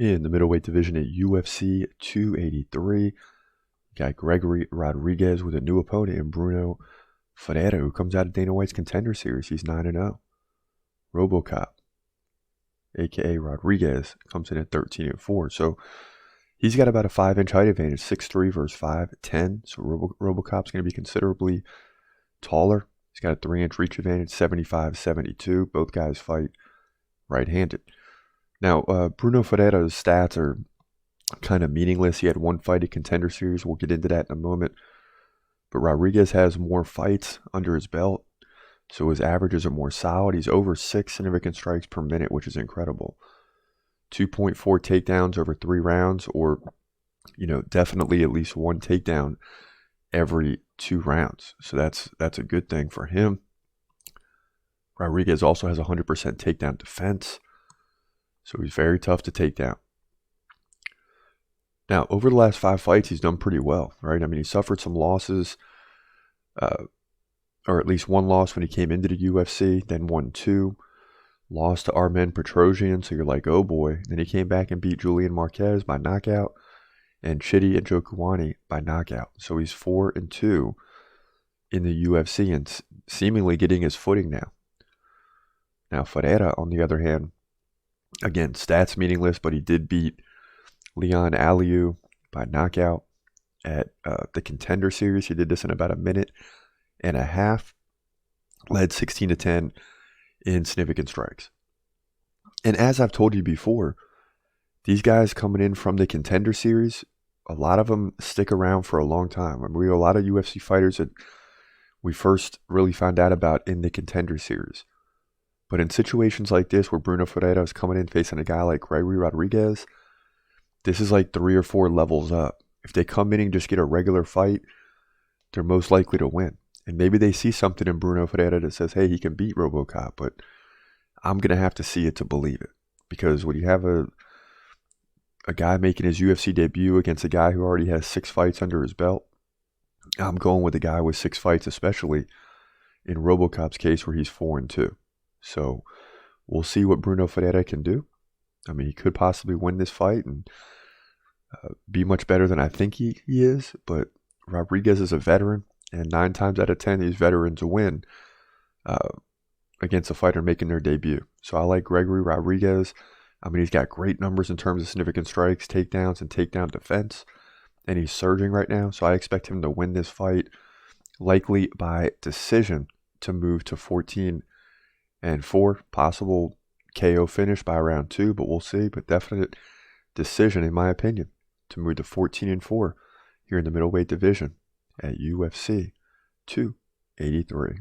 In the middleweight division at UFC 283, got Gregory Rodrigues with a new opponent in Brunno Ferreira, who comes out of Dana White's Contender Series. He's 9-0. RoboCop, a.k.a. Rodrigues, comes in at 13-4. So he's got about a 5-inch height advantage, 6'3 versus 5'10. So RoboCop's going to be considerably taller. He's got a 3-inch reach advantage, 75-72. Both guys fight right-handed. Now, Brunno Ferreira's stats are kind of meaningless. He had one fight at Contender Series. We'll get into that in a moment. But Rodrigues has more fights under his belt, so his averages are more solid. He's over 6 significant strikes per minute, which is incredible. 2.4 takedowns over 3 rounds, or, definitely at least one takedown every 2 rounds. So that's a good thing for him. Rodrigues also has 100% takedown defense, so he's very tough to take down. Now, over the last 5 fights, he's done pretty well, right? I mean, he suffered some losses, or at least one loss when he came into the UFC, then won 2. Lost to Armen Petrosian, so you're like, oh boy. Then he came back and beat Julian Marquez by knockout, and Chidi Njokuani by knockout. So he's 4-2 in the UFC and seemingly getting his footing now. Now, Ferreira, on the other hand, again, stats meaningless, but he did beat Leon Aliu by knockout at the Contender Series. He did this in about 1.5 minutes. Led 16-10 in significant strikes. And as I've told you before, these guys coming in from the Contender Series, a lot of them stick around for a long time. I mean, we have a lot of UFC fighters that we first really found out about in the Contender Series. But in situations like this, where Brunno Ferreira is coming in facing a guy like Gregory Rodrigues, this is like 3 or 4 levels up. If they come in and just get a regular fight, they're most likely to win. And maybe they see something in Brunno Ferreira that says, hey, he can beat RoboCop, but I'm going to have to see it to believe it. Because when you have a guy making his UFC debut against a guy who already has 6 fights under his belt, I'm going with a guy with 6 fights, especially in RoboCop's case where he's 4-2. So we'll see what Brunno Ferreira can do. I mean, he could possibly win this fight and be much better than I think he is, but Rodrigues is a veteran, and 9 times out of 10, these veterans win against a fighter making their debut. So I like Gregory Rodrigues. I mean, he's got great numbers in terms of significant strikes, takedowns, and takedown defense, and he's surging right now, so I expect him to win this fight, likely by decision, to move to 14-4, possible KO finish by round 2, but we'll see. But definite decision, in my opinion, to move to 14-4 here in the middleweight division at UFC 283.